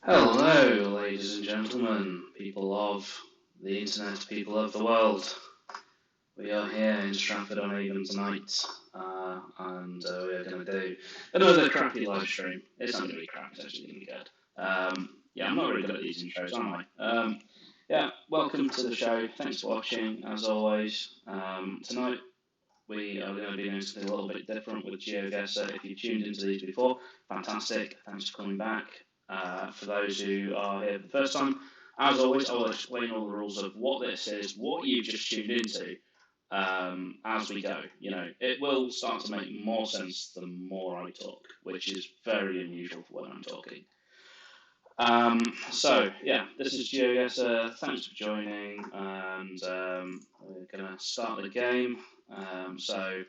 Hello, ladies and gentlemen, people of the internet, people of the world. We are here in Stratford-on-Avon tonight, and we are going to do another crappy live stream. It's not going to be crap, it's actually going to be good. Yeah, I'm not really good at these intros, am I? Yeah, welcome to the show. Thanks for watching, as always. Tonight we are going to be doing something a little bit different with GeoGuessr. If you've tuned into these before, fantastic. Thanks for coming back. For those who are here for the first time, as always, I will explain all the rules of what this is, what you've just tuned into, as we go. You know, it will start to make more sense the more I talk, which is very unusual for when I'm talking. So, yeah, this is GeoGuessr. Thanks for joining, and we're going to start the game. So,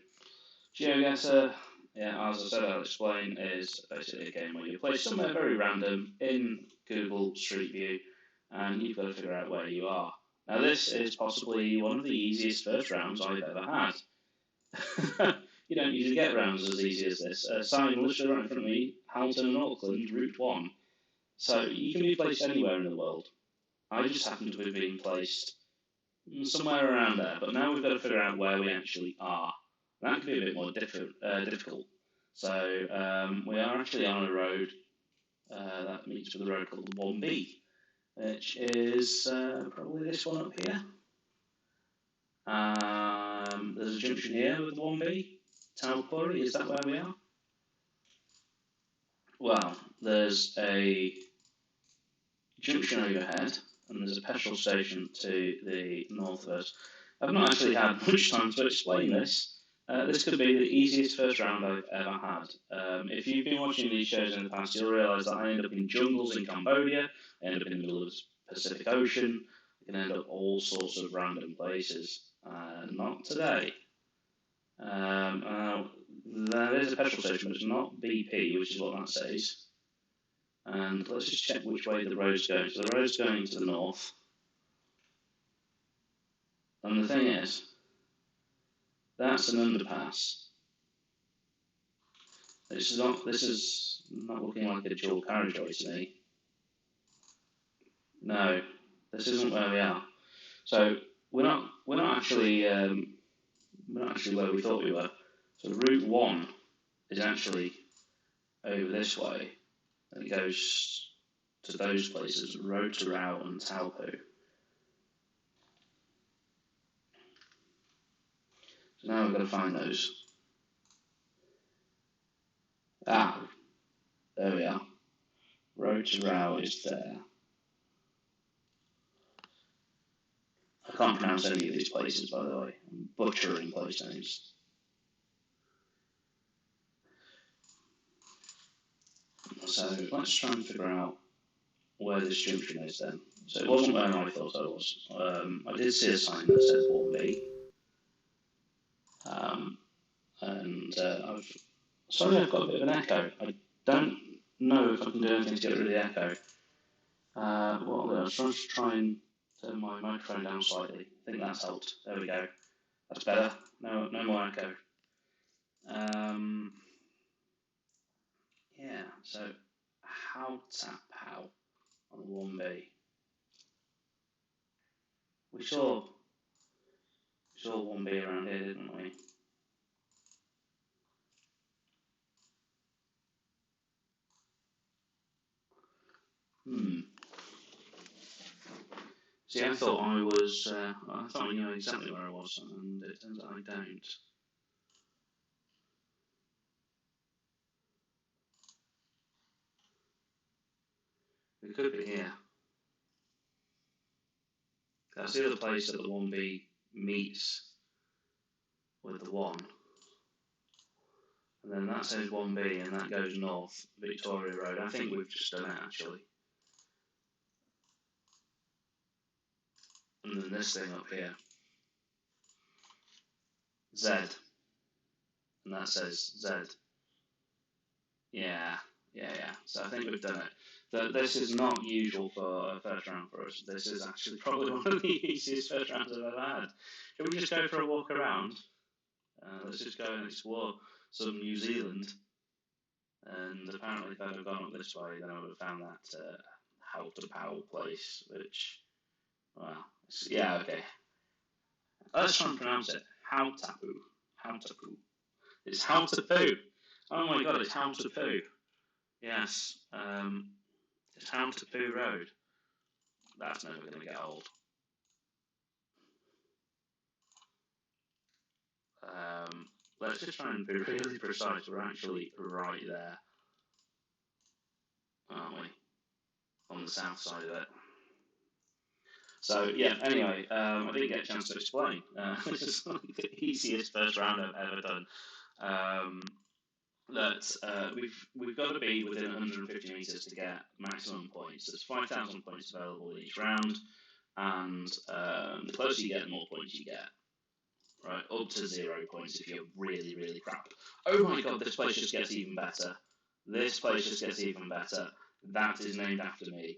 GeoGuessr, yeah, as I said, I'll explain, is basically a game where you place somewhere very random in Google Street View, and you've got to figure out where you are. Now, this is possibly one of the easiest first rounds I've ever had. You don't usually get rounds as easy as this. Sign literally right in front of me, Hamilton and Auckland, Route 1. So you can be placed anywhere in the world. I just happen to be being placed somewhere around there, but now we've got to figure out where we actually are. That could be a bit more difficult. So we are actually on a road that meets with a road called 1B, which is probably this one up here. There's a junction here with 1B. Taupuri, is that where we are? Well, there's a junction overhead, and there's a petrol station to the north of us. I've not actually had much time to explain this. This could be the easiest first round I've ever had. If you've been watching these shows in the past, you'll realise that I end up in jungles in Cambodia, I end up in the middle of the Pacific Ocean, I can end up all sorts of random places. Not today. There is a petrol station, but it's not BP, which is what that says. And let's just check which way the road's going. So the road's going to the north. And the thing is, that's an underpass. This is not looking like a dual carriageway to me. No, this isn't where we are. So we're not actually where we thought we were. So Route 1 is actually over this way. And it goes to those places, Rotorua and Taupo. So now we've got to find those. Ah, there we are. Rotorua is there. I can't pronounce any of these places, by the way. I'm butchering place names. So let's try and figure out where this junction is then. So it wasn't where I thought I was. I did see a sign that said 1B. Sorry, I've got a bit of an echo. I don't know if I can do anything to get rid of the echo. I'll try and turn my microphone down slightly. I think that's helped. There we go. That's better. No more echo. Yeah, so how on the 1B. We saw 1B around here, didn't we? See, I thought I knew exactly where I was, and it turns out I don't. We could be here. That's the other place that the 1B meets with the 1. And then that says 1B, and that goes north, Victoria Road. I think we've just done it, actually. And then this thing up here. Z. And that says Z. Yeah. So I think we've done it. This is not usual for a first round for us. This is actually probably one of the easiest first rounds I've ever had. Should we just go for a walk around? Let's just go and explore some New Zealand. And apparently if I'd have gone up this way, then I would have found that how to pow place, which, well, yeah, okay. Let's try and pronounce it. How tapu. How tapu. It's how to poo. Oh my god, it's how to poo. Yes, it's how to poo road. That's never going to get old. Let's just try and be really precise. We're actually right there, aren't we? On the south side of it. So, yeah, anyway, I didn't get a chance to explain. This is like the easiest first round I've ever done. We've got to be within 150 metres to get maximum points. There's 5,000 points available in each round, and the closer you get, the more points you get. Right, up to 0 points if you're really, really crap. Oh my god, this place just gets even better. This place just gets even better. That is named after me.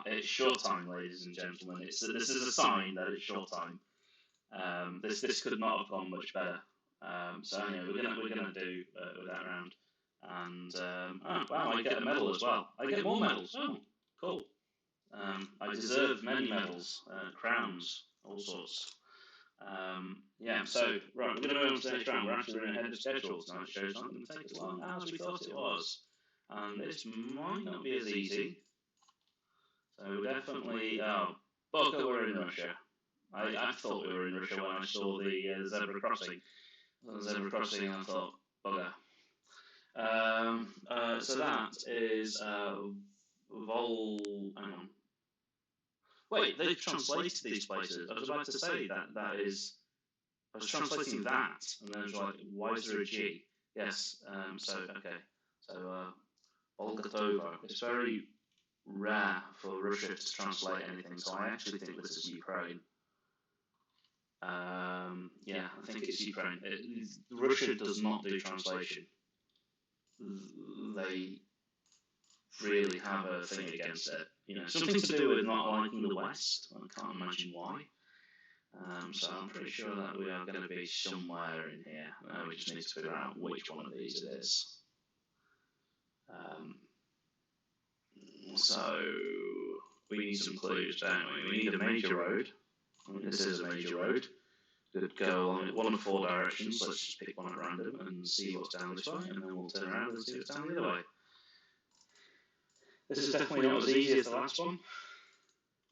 It's short time, ladies and gentlemen. This is a sign that it's short time. This could not have gone much better. So anyway, we're gonna do with that round. And oh wow, I get a medal as well. I get more medals. Oh, cool. I deserve many medals, crowns, all sorts. Yeah, so, right, we're going to move on to the next round. We're actually running ahead of schedule tonight. Show's not going to take as long as we thought it was. And this might not be as easy. So we're definitely, Boca, we're in Russia. I thought we were in Russia when I saw the zebra crossing. The zebra crossing, I thought, bugger. So that is hang on. Wait, they've translated these places. I was about to say that is... I was translating that, and then I was like, why is there a G? Yes, okay. So, Volgatova. It's very rare for Russia to translate anything, so I actually think this is Ukraine. Yeah, I think it's Ukraine. Russia does not do translation. They really have a thing against it. You know, something to do with not liking the West. I can't imagine why. So I'm pretty sure that we are going to be somewhere in here. We just need to figure out which one of these it is. So we need some clues, don't we? We need a major road. This is a major road. Could go along one of 4 directions. Let's just pick one at random and see what's down this way, and then we'll turn around and see what's down the other way. This is definitely not as easy as the last one,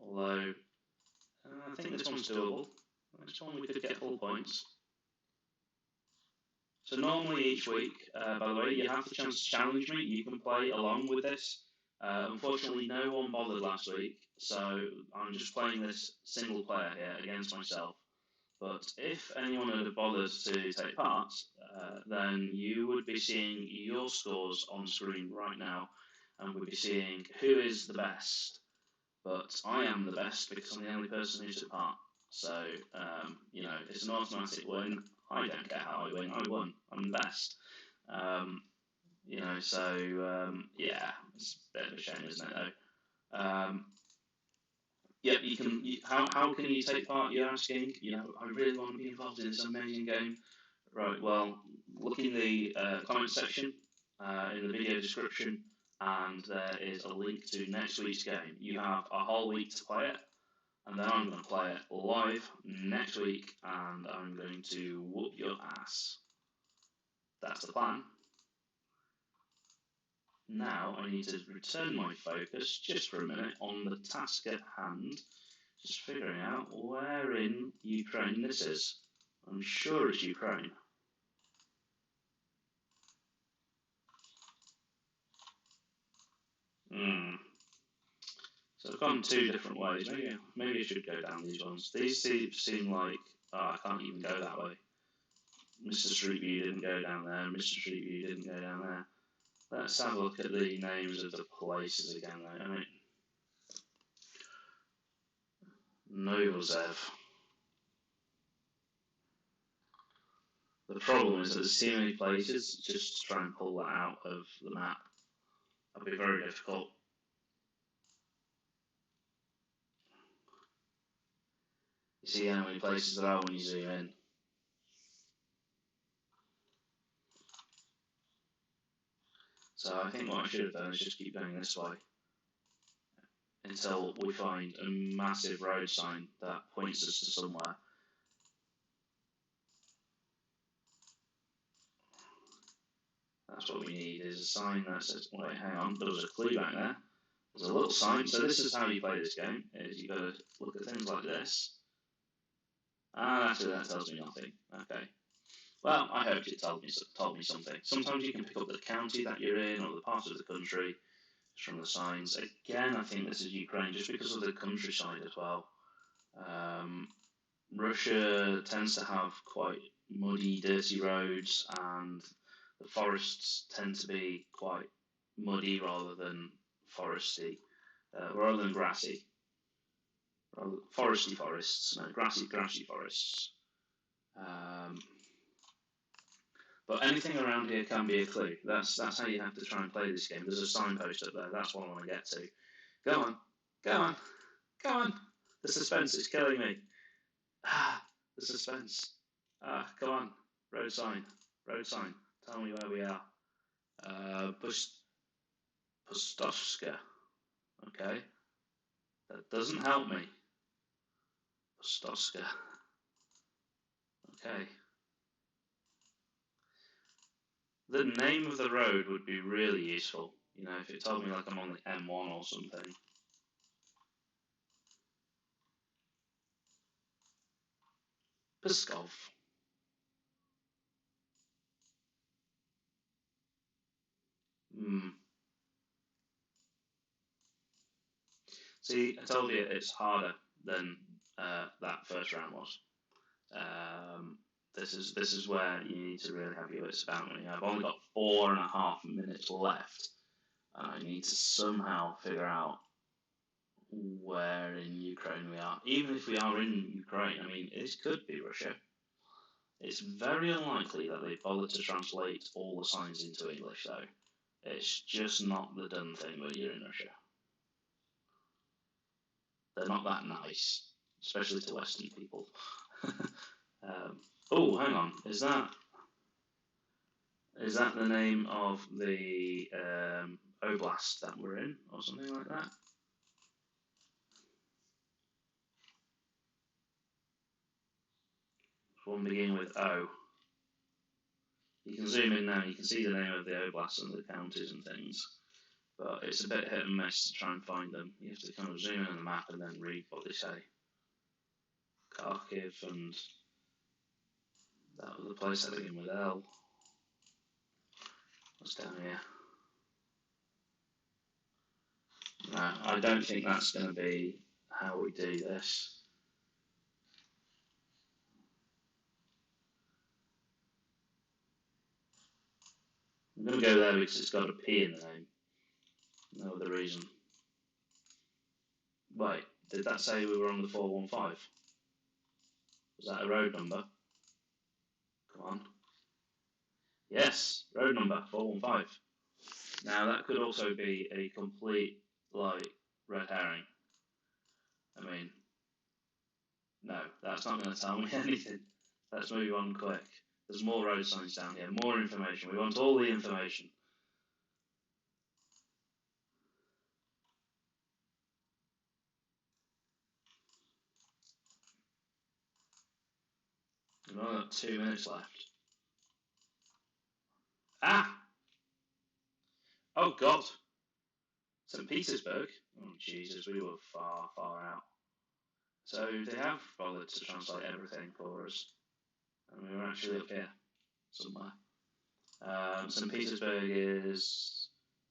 although I think this one's doable. Next one we could get full points. So normally each week, by the way, you have the chance to challenge me. You can play along with this. Unfortunately, no one bothered last week, so I'm just playing this single player here against myself. But if anyone had bothered to take part, then you would be seeing your scores on screen right now, and we'd be seeing who is the best. But I am the best because I'm the only person who took part. So, you know, it's an automatic win. I don't care how I win. I won. I'm the best. You know, so, yeah, it's a bit of a shame, isn't it, though? Yep, you can. How can you take part? You're asking. You know, I really want to be involved in this amazing game. Right. Well, look in the comment section, in the video description, and there is a link to next week's game. You have a whole week to play it, and then I'm going to play it live next week, and I'm going to whoop your ass. That's the plan. Now I need to return my focus just for a minute on the task at hand, just figuring out where in Ukraine this is. I'm sure it's Ukraine. So I've gone 2 different ways. Maybe I should go down these ones. These seem like, I can't even go that way. Mr. Street View didn't go down there. Mr. Street View didn't go down there. Let's have a look at the names of the places again, though. I mean, Novozev. The problem is that there's too many places just to try and pull that out of the map. That'd be very difficult. You see how many places there are when you zoom in. So I think what I should have done is just keep going this way. until we find a massive road sign that points us to somewhere. That's what we need, is a sign that says, wait, hang on, there was a clue back there. There's a little sign. So this is how you play this game, is you've got to look at things like this. Actually, that tells me nothing. Okay. Well, I hoped it told me something. Sometimes you can pick up the county that you're in or the part of the country from the signs. Again, I think this is Ukraine just because of the countryside as well. Russia tends to have quite muddy, dirty roads, and the forests tend to be quite muddy rather than foresty, rather than grassy. Foresty forests, no, grassy forests. But anything around here can be a clue. That's how you have to try and play this game. There's a signpost up there. That's what I want to get to. Go on, go on, go on. The suspense is killing me. The suspense. Come on. Road sign. Road sign. Tell me where we are. Pustovska. Okay. That doesn't help me. Pustovska. Okay. The name of the road would be really useful. You know, if it told me like I'm on the M1 or something. Pskov. See, I told you it's harder than that first round was. This is where you need to really have your wits about me. I've only got 4.5 minutes left, and I need to somehow figure out where in Ukraine we are. Even if we are in Ukraine, I mean, this could be Russia. It's very unlikely that they bothered to translate all the signs into English, though. It's just not the done thing when you're in Russia. They're not that nice, especially to Western people. Oh, hang on. Is that the name of the oblast that we're in, or something like that? One beginning with O. You can zoom in now. You can see the name of the oblast and the counties and things, but it's a bit hit and miss to try and find them. You have to kind of zoom in on the map and then read what they say. Kharkiv and that was the place I begin with L. What's down here? No, I don't think that's going to be how we do this. I'm going to go there because it's got a P in the name. No other reason. Wait, did that say we were on the 415? Was that a road number? Come on. Yes, road number 415. Now that could also be a complete, like, red herring. I mean, no, that's not going to tell me anything. Let's move on quick. There's more road signs down here, more information. We want all the information. We've only got 2 minutes left. Ah! Oh, God! St. Petersburg? Oh, Jesus, we were far, far out. So they have bothered to translate everything for us. And we were actually up here, somewhere. St. Petersburg is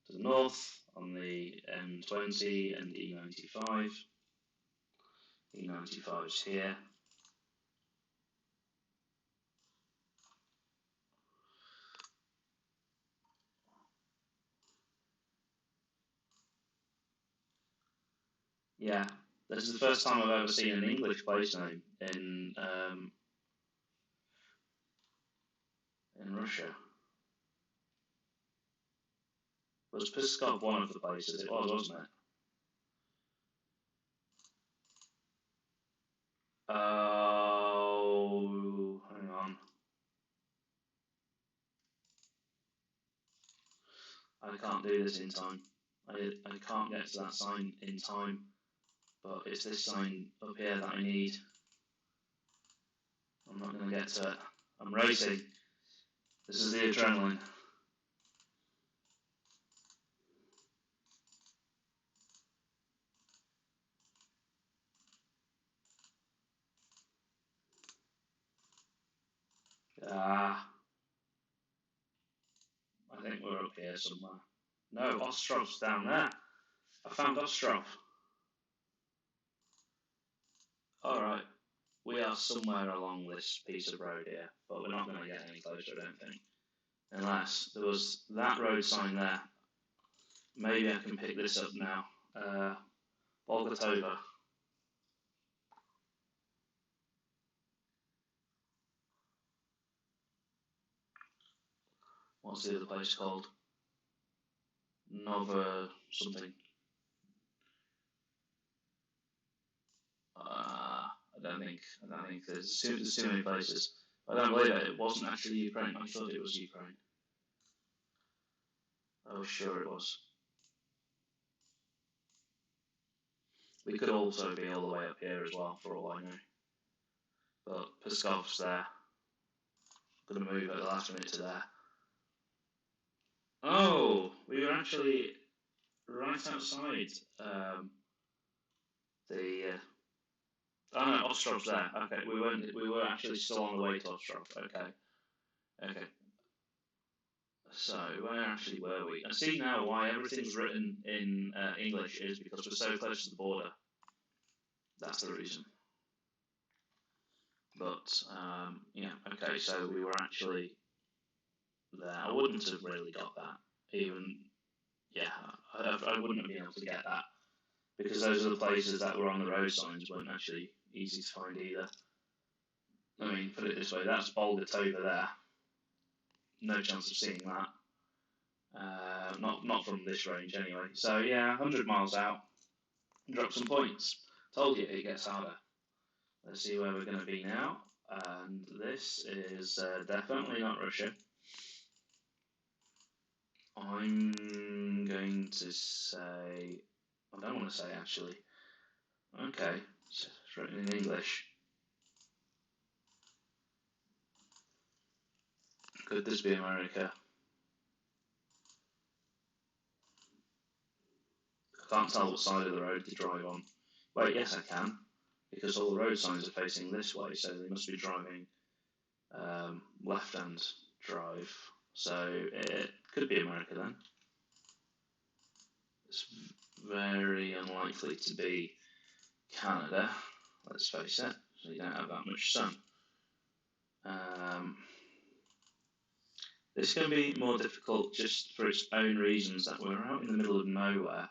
to the north on the M20 and E95. E95 is here. Yeah, this is the first time I've ever seen an English place name in Russia. Was Pskov one of the places? It was, wasn't it? Oh, hang on. I can't do this in time. I can't get to that sign in time, but it's this sign up here that I need. I'm not going to get to it. I'm racing. This is the adrenaline. I think we're up here somewhere. No, Ostrov's down there. I found Ostrov. Alright, we are somewhere along this piece of road here, but we're not going to get any closer, I don't think. Unless there was that road sign there. Maybe I can pick this up now. Bolgatova. What's the other place called? Nova something. I don't think there's too many places. I don't believe it. It wasn't actually Ukraine. I thought it was Ukraine. Oh, sure it was. We could also be all the way up here as well, for all I know. But Peskov's there. I'm going to move at the last minute to there. Oh, we were actually right outside the. Oh no, Ostrov's there. Okay, we were actually still on the way to Ostrov. Okay. So where actually were we? I see now why everything's written in English is because we're so close to the border. That's the reason. But yeah, okay. So we were actually there. I wouldn't have really got that. Even I wouldn't have been able to get that because those are the places that were on the road signs weren't actually easy to find either. I mean, put it this way: that's Bolgatova there. No chance of seeing that. Not from this range anyway. So yeah, 100 miles out, drop some points. Told you it gets harder. Let's see where we're going to be now. And this is definitely not Russia. I'm going to say, I don't want to say actually. Okay, it's written in English. Could this be America? I can't tell what side of the road to drive on. Wait, yes I can, because all the road signs are facing this way, so they must be driving left-hand drive. So it could be America then. It's very unlikely to be Canada, let's face it, so you don't have that much sun. This can be more difficult just for its own reasons that we're out in the middle of nowhere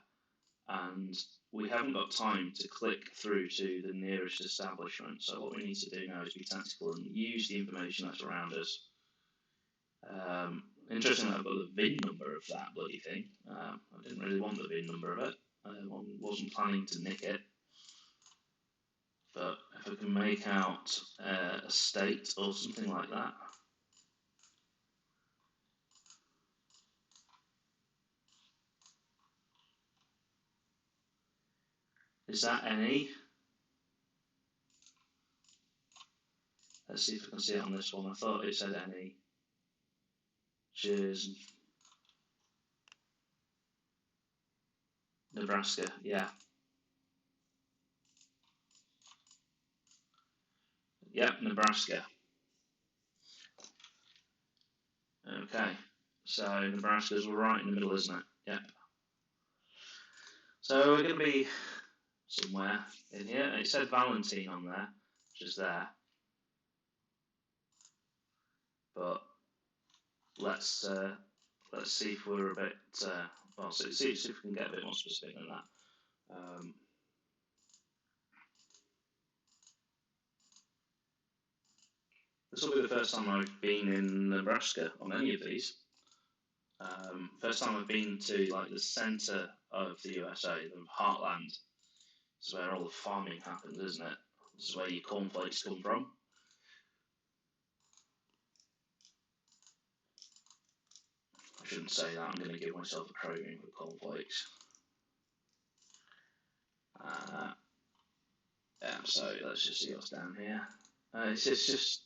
and we haven't got time to click through to the nearest establishment. So what we need to do now is be tactical and use the information that's around us. Interestingly, I've got the VIN number of that bloody thing. I didn't really want the VIN number of it. I wasn't planning to nick it. But if I can make out a state or something like that. Is that NE? Let's see if I can see it on this one. I thought it said NE. Cheers. Nebraska, yeah. Yep, Nebraska. Okay, so Nebraska's right in the middle, isn't it? Yep. So we're going to be somewhere in here. It said Valentine on there, which is there. But let's see if we're a bit. See if we can get a bit more specific than that. This will be the first time I've been in Nebraska on any of these. First time I've been to like the centre of the USA, the heartland. This is where all the farming happens, isn't it? This is where your cornflakes come from. I shouldn't say that. I'm going to give myself a craving for cornflakes. Yeah, so let's just see what's down here. It's just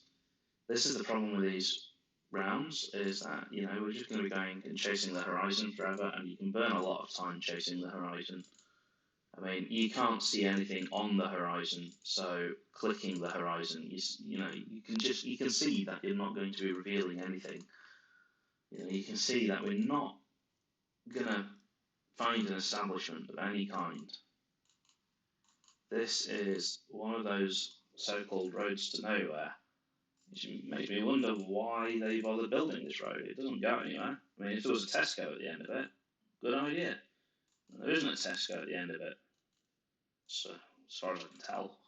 this is the problem with these rounds, is that, you know, we're just going to be going and chasing the horizon forever, and you can burn a lot of time chasing the horizon. I mean, you can't see anything on the horizon, so clicking the horizon, you know, you can see that you're not going to be revealing anything. You know, you can see that we're not going to find an establishment of any kind. This is one of those so-called roads to nowhere, which makes me wonder why they bother building this road. It doesn't go anywhere. I mean, if there was a Tesco at the end of it, good idea. And there isn't a Tesco at the end of it, so as far as I can tell.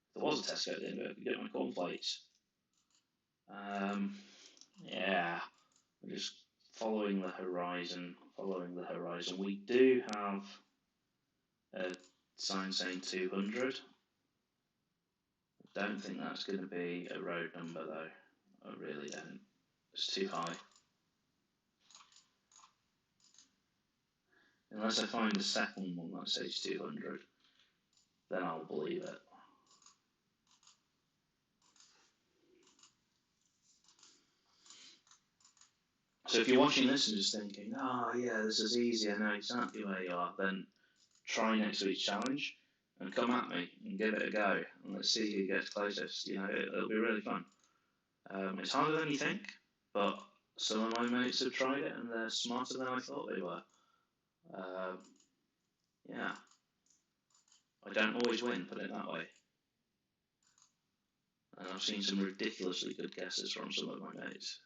If there was a Tesco at the end of it, I could get my cornflakes. Yeah, we're just following the horizon, We do have a sign saying 200. I don't think that's going to be a road number though. I really don't. It's too high. Unless I find a second one that says 200, then I'll believe it. So if you're watching this and just thinking, oh yeah, this is easy, I know exactly where you are, then try next week's challenge and come at me and give it a go, and let's see who gets closest. You know, it'll be really fun. It's harder than you think, but some of my mates have tried it and they're smarter than I thought they were. Yeah. I don't always win, put it that way. And I've seen some ridiculously good guesses from some of my mates.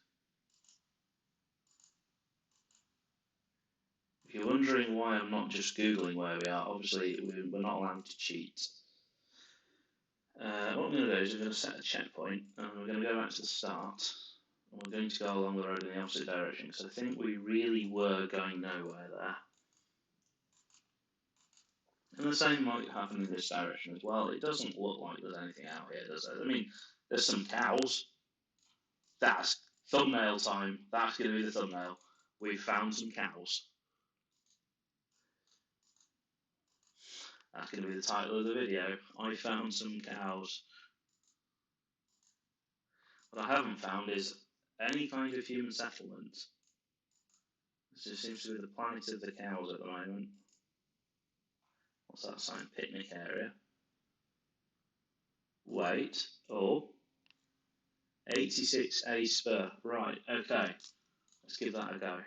If you're wondering why I'm not just Googling where we are, obviously we're not allowed to cheat. What I'm going to do is we're going to set a checkpoint and we're going to go back to the start. And we're going to go along the road in the opposite direction because I think we really were going nowhere there. And the same might happen in this direction as well. It doesn't look like there's anything out here, does it? I mean, there's some cows. That's thumbnail time. That's going to be the thumbnail. We found some cows. That's going to be the title of the video. I found some cows. What I haven't found is any kind of human settlement. This just seems to be the planet of the cows at the moment. What's that sign? Picnic area. Wait. Oh. 86A spur. Right, okay. Let's give that a go.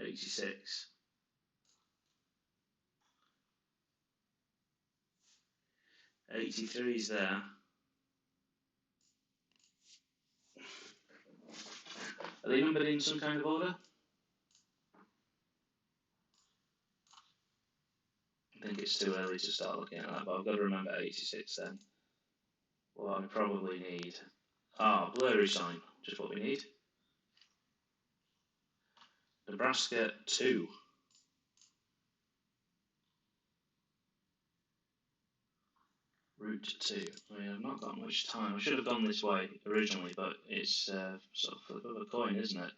86. '83's there. Are they numbered in some kind of order? I think it's too early to start looking at that, but I've got to remember 86 then. What I probably need. Blurry sign. Just what we need. Nebraska 2. Route 2. I mean, I've not got much time. I should have gone this way originally, but it's sort of flip of a coin, isn't it?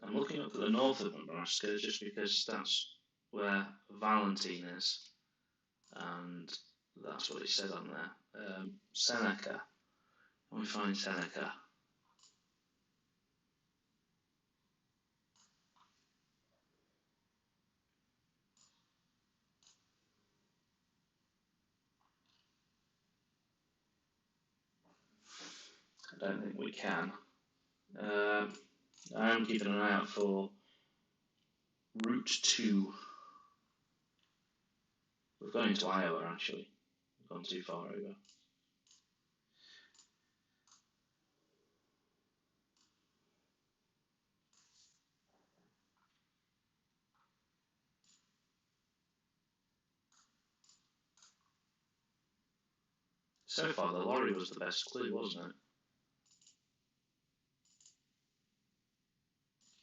I'm looking up at the north of Nebraska just because that's where Valentine is, and that's what it said on there. Seneca. Let me find Seneca. I don't think we can. I am keeping an eye out for Route 2. We're going to Iowa, actually. We've gone too far over. So far, the lorry was the best clue, wasn't it?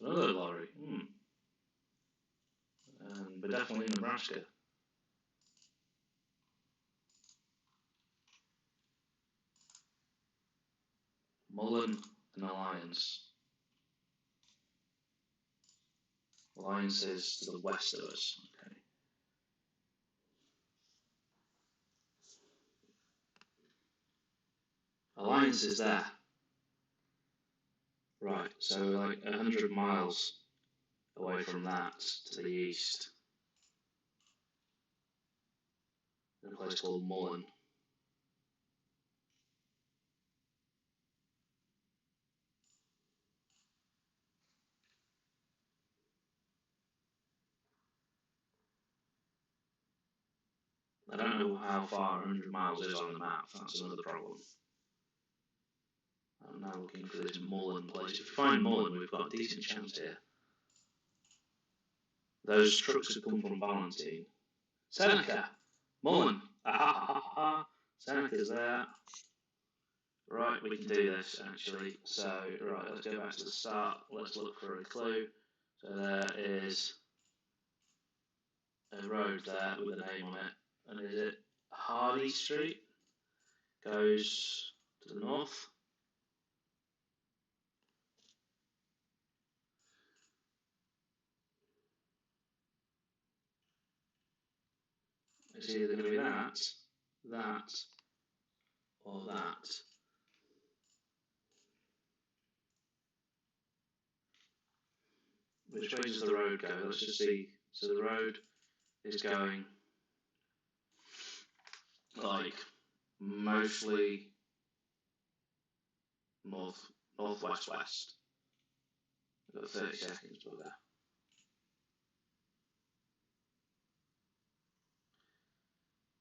Another lorry. But definitely Nebraska. Mullen and Alliance. Alliances to the west of us. Okay. Alliances there. Right, so we're like 100 miles away from that to the east. In a place called Mullen. I don't know how far 100 miles is on the map, that's another problem. I'm now looking for this Mullen place. If we find Mullen, we've got a decent chance here. Those trucks have come from Valentine. Seneca! Mullen! Ah, Seneca's there. Right, we can do this actually. So, right, let's go back to the start. Let's look for a clue. So there is a road there with a name on it. And is it Hardy Street? Goes to the north. It's either going to be that, or that. Which way does the road go? Let's just see. So the road is going like mostly northwest west. We've got 30 seconds for that.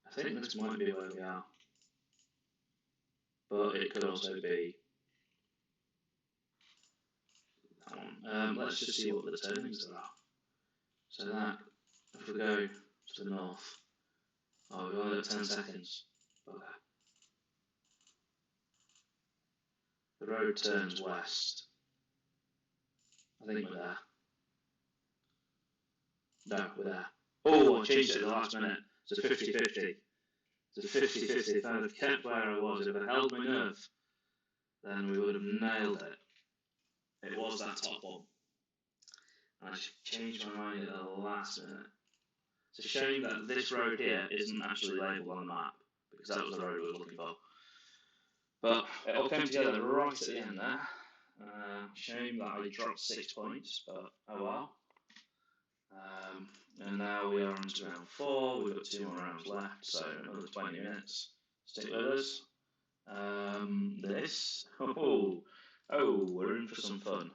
I think this might be where we are, but it could also be that one. Let's just see what the turnings there are. So that, if we go to the north, we've only got 10 seconds. Okay. The road turns west. I think we're there. No, we're there. Oh, I changed it at the last minute. It's a 50-50. It's a 50-50. If I'd have kept where I was, if I held my nerve, then we would have nailed it. It was that top one. And I changed my mind at the last minute. It's a shame that this road here isn't actually labelled on the map, because that was the road we were looking for. But it all came together right at the end there. Shame that I dropped 6 points, but oh well. And now we are on to round 4. We've got 2 more rounds left, so another 20 minutes. Stick with us. We're in for some fun.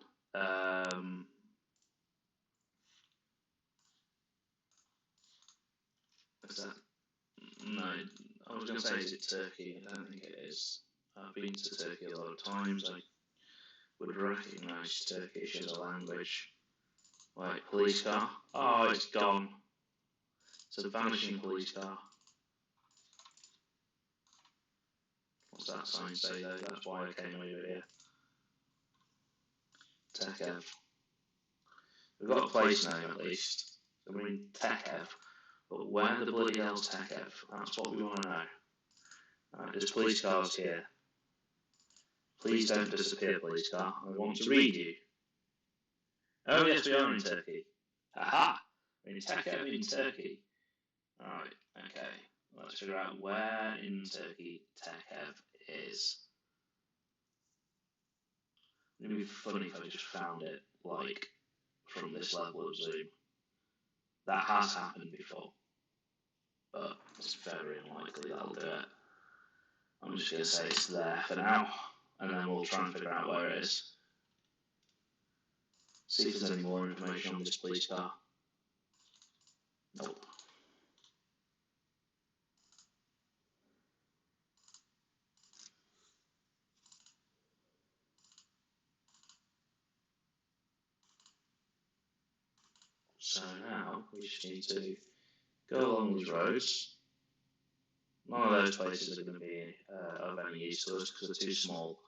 Is that? No, I was going to say, is it Turkey? I don't think it is. I've been to Turkey a lot of times. I would recognise Turkish as a language. Like, police car. Oh, it's gone. It's a vanishing police car. What's that sign say though? That's why I came over here. Tekev. We've got a place name at least. So we're in Tekev. But where the bloody hell's Tekev? That's what we want to know. Right, there's police cars here. Please don't disappear, police car. I want to read you. Oh yes, we are in Turkey. Aha! We're in Tekev in Turkey. Alright, okay. Let's figure out where in Turkey Tekev is. It would be funny if I just found it, like, from this level of zoom. That has happened before. But it's very unlikely that'll do it. I'm just going to say it's there for now, and then we'll try and figure out where it is. See if there's any more information on this police car. Nope. So now we just need to go along these roads. None of those places are going to be of any use to us because they're too small.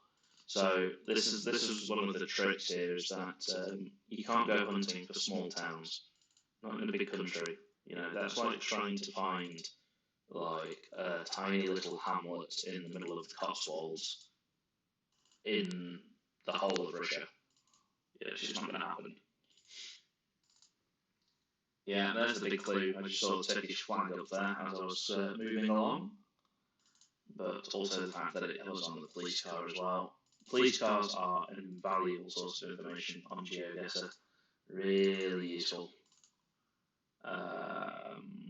So this is one of the tricks here, is that you can't go hunting for small towns, not in a big country. You know, that's like trying to find like a tiny little hamlet in the middle of the Cotswolds in the whole of Russia. Yeah, it's just not going to happen. Yeah, there's the big clue. I just saw the Turkish flag up there as I was moving along. But also the fact that it was on the police car as well. Police cars are an invaluable source of information on GeoGuessr. Really useful.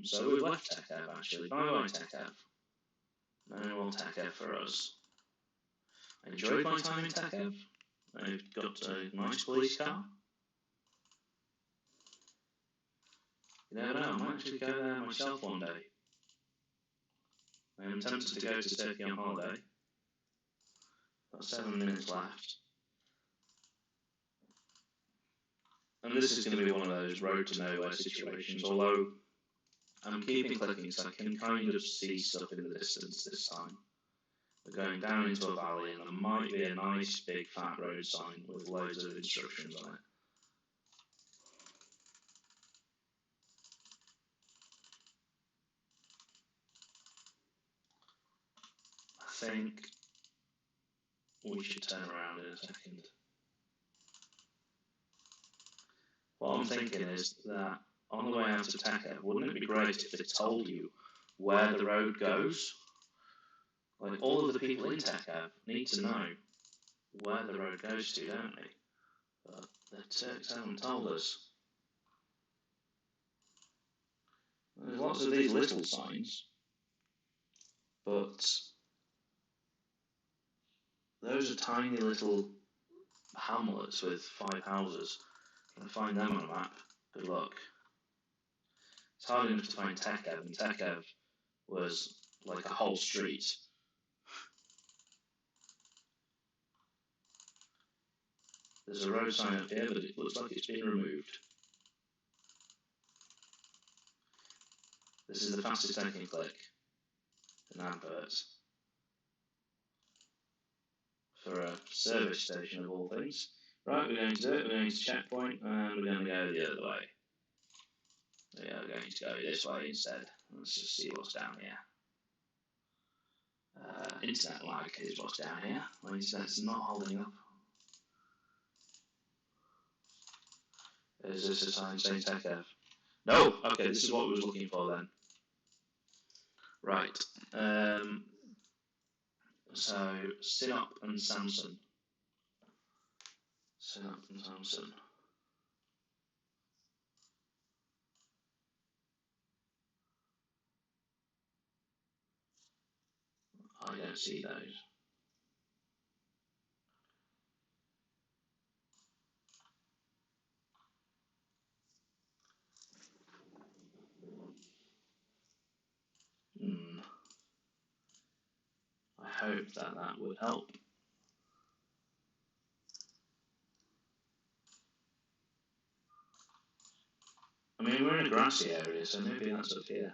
So we've left TechEv actually. Bye-bye TechEv. No more TechEv for us. I enjoyed my time in TechEv. I've got a nice police car. You never know, I might actually go there myself one day. I am tempted to go to Turkey on holiday. Got 7 minutes left. And this is going to be one of those road to nowhere situations, although I'm keeping clicking so I can kind of see stuff in the distance this time. We're going down into a valley and there might be a nice big fat road sign with loads of instructions on it. I think we should turn around in a second. What I'm thinking is that on the way out of TechEv, wouldn't it be great if it told you where the road goes? Like, all of the people in TechEv need to know where the road goes to, don't they? But the Turks haven't told us. There's lots of these little signs, but those are tiny little hamlets with 5 houses. Trying to find them on a map, good luck. It's hard enough to find TechEv, and TechEv was like a whole street. There's a road sign up here, but it looks like it's been removed. This is the fastest I can click. An advert. For a service station of all things. Right, we're going to do it. We're going to checkpoint, and we're going to go the other way. We are going to go this way instead. Let's just see what's down here. Internet lag is what's down here. My internet's not holding up. Is this a sign saying TechEv? No! Okay, this is what we was looking for then. Right. So, Sinop and Samson. Sinop and Samson. I don't see those. I hope that would help. I mean, we're in a grassy area, so maybe that's up here.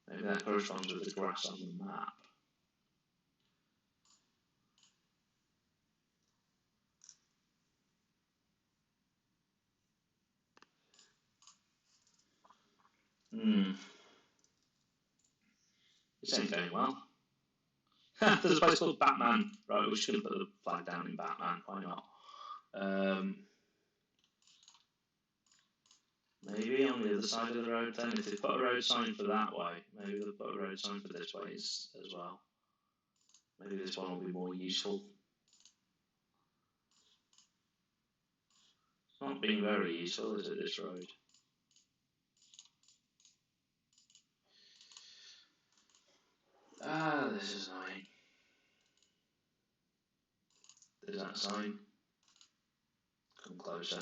Maybe that corresponds with the grass on the map. This ain't going well. There's a place called Batman. Right, we're just going to put the flag down in Batman. Why not? Maybe on the other side of the road then. If they put a road sign for that way, maybe they'll put a road sign for this way as well. Maybe this one will be more useful. It's not being very useful, is it, this road? This is annoying. There's that sign. Come closer.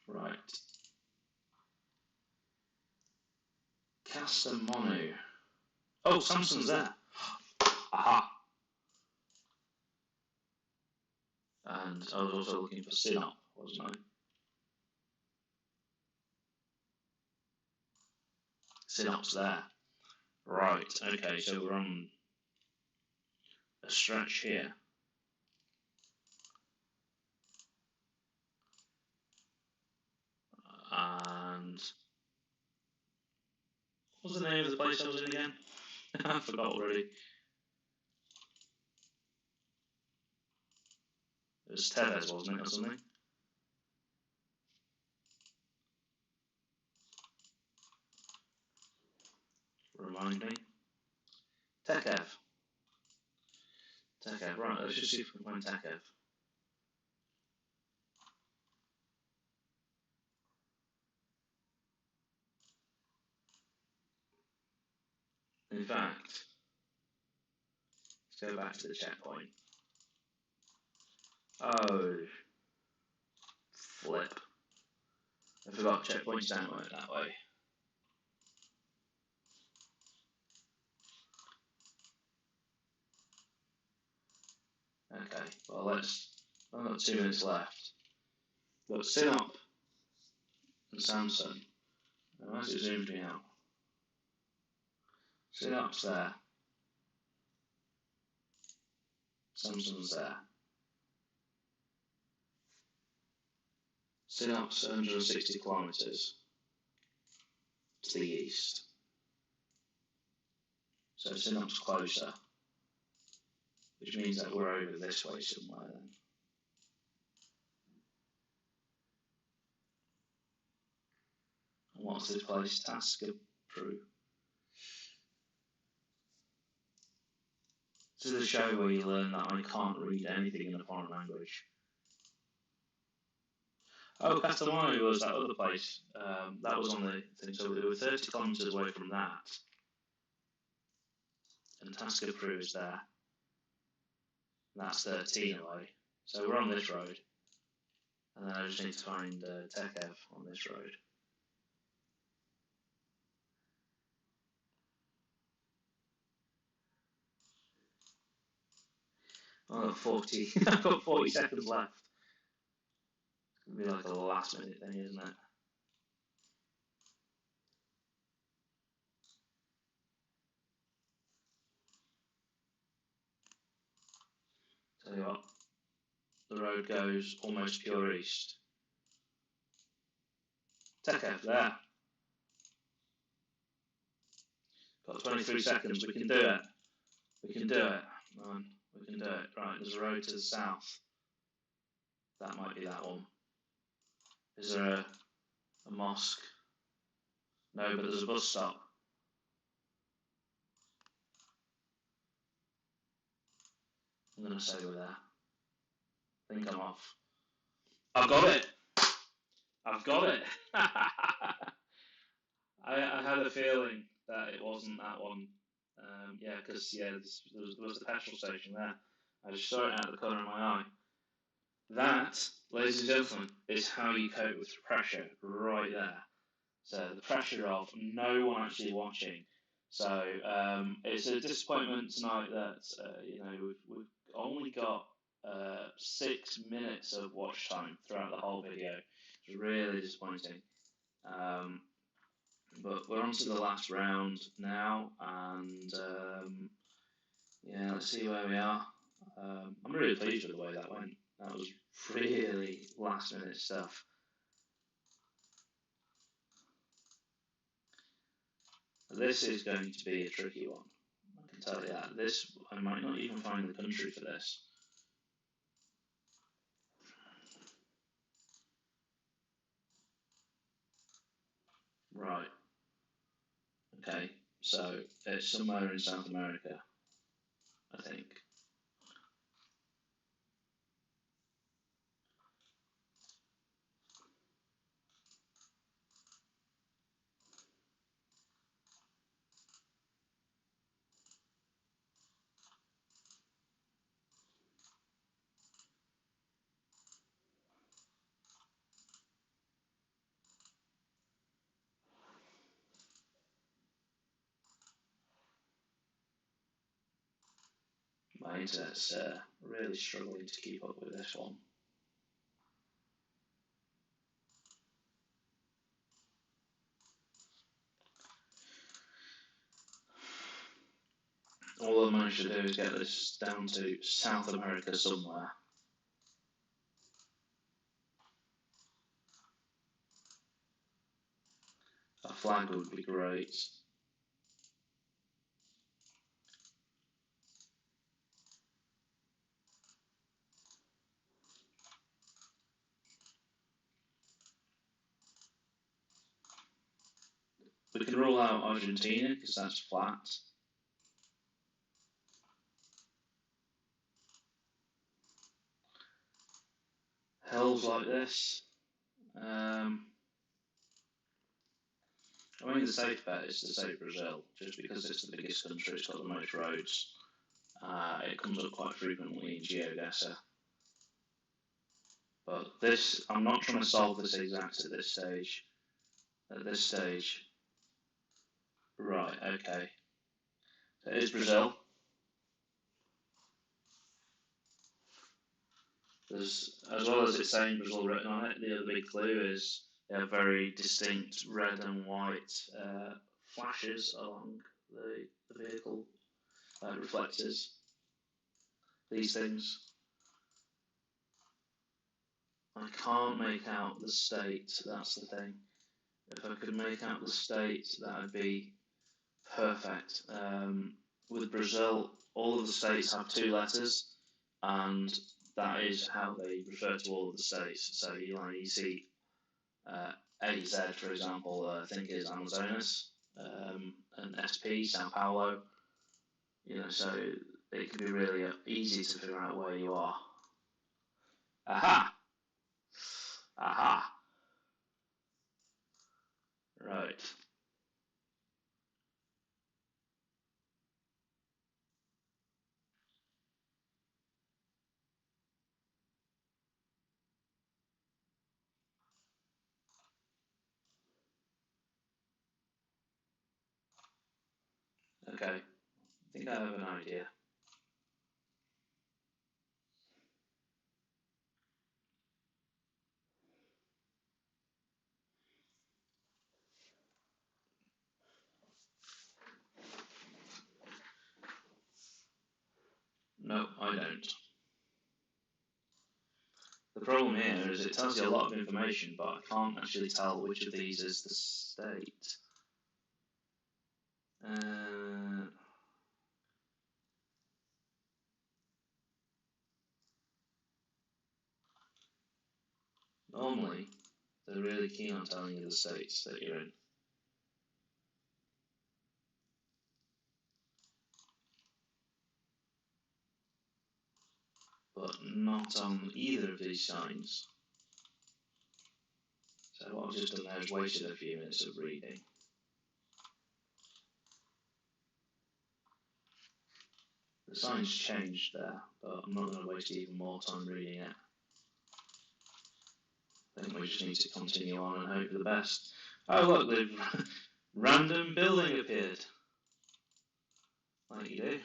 Right. Castamonu. Oh, Samson's there. Aha. And I was also looking for Sinop, wasn't I? Sinop's there. Right, okay, so we're on a stretch here. And what was the name of the place I was in again? I forgot already. It was Tevez, wasn't it, or something? remind me. Tekev. Tekev, right, let's just see if we can find Tekev. In fact, let's go back to the checkpoint. Oh, flip. I forgot checkpoints don't work that way. Okay, well I've got 2 minutes left. Got Sinop and Samson. As it zooms me out. Sinop's there. Samson's there. Sinop's 160 kilometres to the east. So Sinop's closer, which means that we're over this way somewhere then. And what's this place? Taskapru. This is a show where you learn that I can't read anything in a foreign language. Oh, Kastamonu was that other place. That was on the thing. So we were 30 kilometres away from that. And Taskapru is there. That's 13 away. So we're on this road. And then I just need to find Tekev on this road. I've got 40. I've got 40 seconds left. It's gonna be like a last minute thing, isn't it? Tell you what, the road goes almost pure east. Tekev there. Got 23 seconds. We can do it. We can do it. Man, we can do it. Right, there's a road to the south. That might be that one. Is there a mosque? No, but there's a bus stop. I'm going to say we're there. I think I'm off. I've got it. I've got it. I had a feeling that it wasn't that one. Yeah, because there was the petrol station there. I just saw it out of the corner of my eye. That, ladies and gentlemen, is how you cope with pressure right there. So the pressure of no one actually watching. So it's a disappointment tonight that we've only got 6 minutes of watch time throughout the whole video. It's really disappointing. But we're on to the last round now, and let's see where we are. I'm really pleased with the way that went. That was really last minute stuff. This is going to be a tricky one. I can tell you that. I might not even find the country for this. Right. Okay. So it's somewhere in South America, I think. My internet's really struggling to keep up with this one. All I managed to do is get this down to South America somewhere. A flag would be great. We can rule out Argentina because that's flat. Hills like this. I mean, the safe bet is to say Brazil, just because it's the biggest country, it's got the most roads. It comes up quite frequently in GeoGuessr. But this, I'm not trying to solve this exact at this stage. At this stage. Right, okay. So it is Brazil. There's, as well as it's saying Brazil written on it, the other big clue is they have very distinct red and white flashes along the vehicle, reflectors, these things. I can't make out the state, that's the thing. If I could make out the state, that would be perfect. With Brazil, all of the states have 2 letters, and that is how they refer to all of the states. So you see AZ, for example, I think is Amazonas, and SP, Sao Paulo. So it can be really easy to figure out where you are. Aha! Aha! Right. Okay. I think I have an idea. No, I don't. The problem here is it tells you a lot of information, but I can't actually tell which of these is the state. Normally, they're really keen on telling you the states that you're in. But not on either of these signs. So what I've just done there is wasted a few minutes of reading. The sign's changed there, but I'm not going to waste even more time reading it. I think we just need to continue on and hope for the best. Oh look, the random building appeared. Like you do.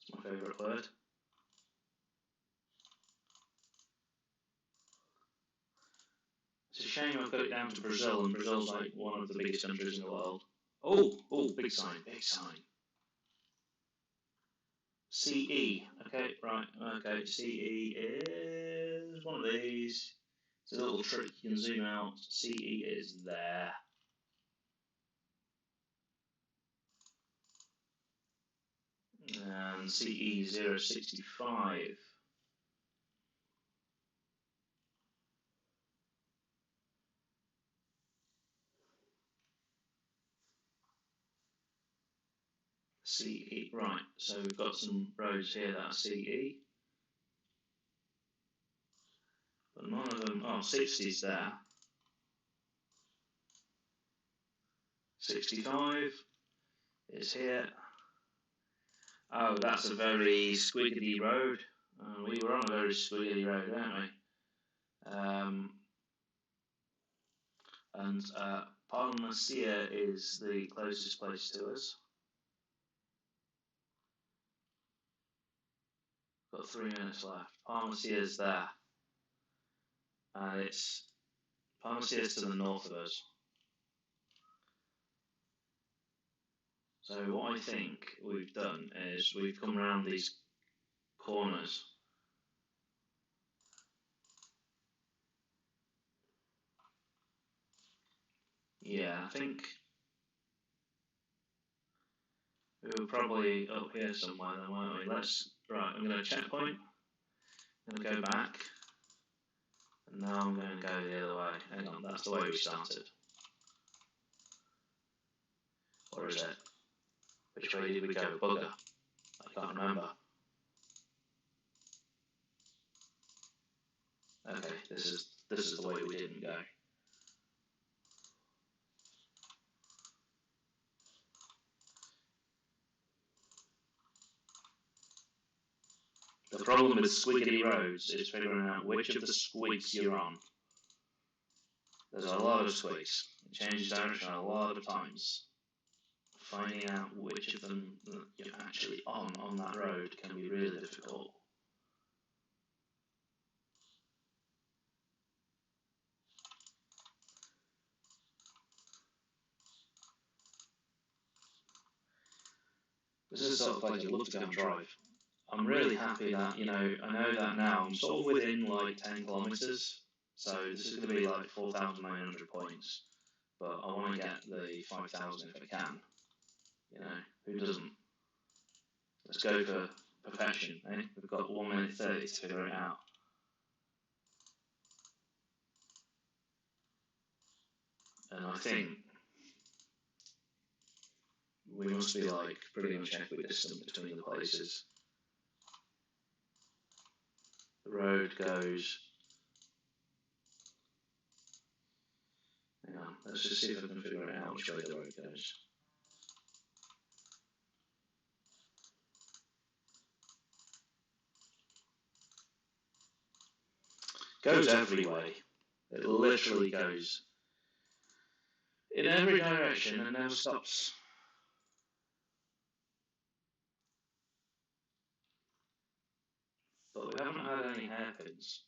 It's my favourite word. It's a shame I've got it down to Brazil, and Brazil's like one of the biggest countries in the world. Oh, big sign, big sign. CE. Okay, right. Okay, CE is one of these. It's a little trick. You can zoom out. CE is there. And CE 065. CE, right. So we've got some roads here that are CE. But none of them, 60's there. 65 is here. Oh, that's a very squiggly road. We were on a very squiggly road, weren't we? And Palmacia is the closest place to us. Got 3 minutes left. Pharmacy is there. And it's Pharmacy is to the north of us. So what I think we've done is we've come around these corners. Yeah, I think we were probably up here somewhere then, weren't we? Right, I'm going to checkpoint. I'm going to go back. And now I'm going to go the other way. Hang on, that's the way we started. Or is it? Which way did we go? Bugger. I can't remember. Okay, this is the way we didn't go. The problem with squiggly roads is figuring out which of the squigs you're on. There's a lot of squigs. It changes direction a lot of times. Finding out which of them that you're actually on that road can be really difficult. This is the sort of place I'd love to go and drive. I'm really happy that, I know that now I'm sort of within like 10 kilometres, so this is going to be like 4,900 points, but I want to get the 5,000 if I can. Who doesn't? Let's go for perfection, eh? We've got 1 minute 30 to figure it out. And I think we must be like pretty much equidistant between the places. The road goes. Hang on, let's just see if I can figure it out which way the road goes. Goes every way. It literally goes in every direction and never stops. But we haven't had any hairpins.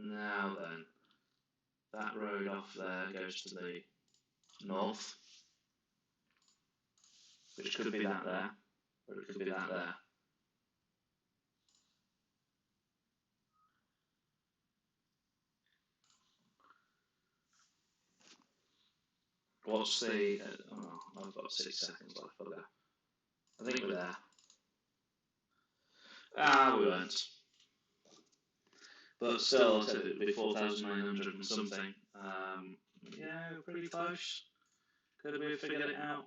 Now then, that road off there goes to the north, which could be that there, or it could be that there. What's the... I've got 6 seconds left for that. I think we're there. We weren't. But still, I said it would be 4,900 and something. Yeah, pretty close. Could we have figured it out?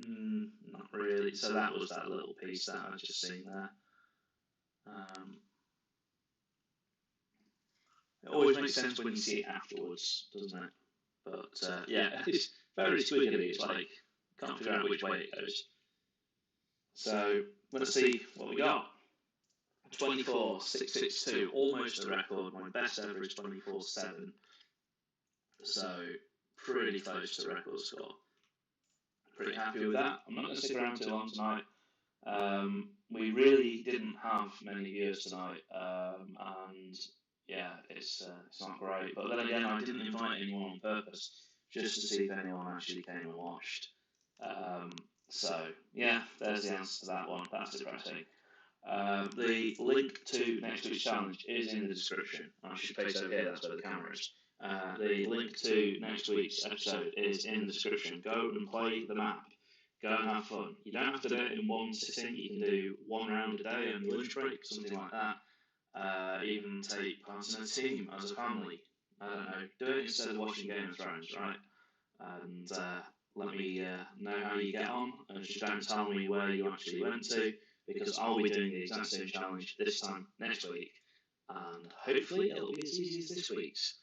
Not really. So that was that little piece that I've just seen there. It always makes sense when you see it afterwards, doesn't it? But yeah, it's very squiggly. It's like, can't figure out which way it goes. So let's see what we got. 24,662, almost a record. My best ever is 24,7. So pretty close to the record score. Pretty happy with that. I'm not going to stick around too long tonight. We really didn't have many viewers tonight, and yeah, it's not great. But then again, I didn't invite anyone on purpose, just to see if anyone actually came and watched. So yeah, there's the answer to that one. That's depressing. The link to next week's challenge is in the description. I should place over here, that's where the camera is. The link to next week's episode is in the description. Go and play the map. Go and have fun. You don't have to do it in one sitting. You can do one round a day on your lunch break, something like that. Even take part in a team as a family. I don't know. Do it instead of watching Game of Thrones, right? And let me know how you get on. And just don't tell me where you actually went to, because I'll be doing the exact same challenge this time next week. And hopefully it'll be as easy as this week's.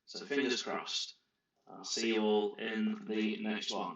So fingers crossed. I'll see you all in the next one.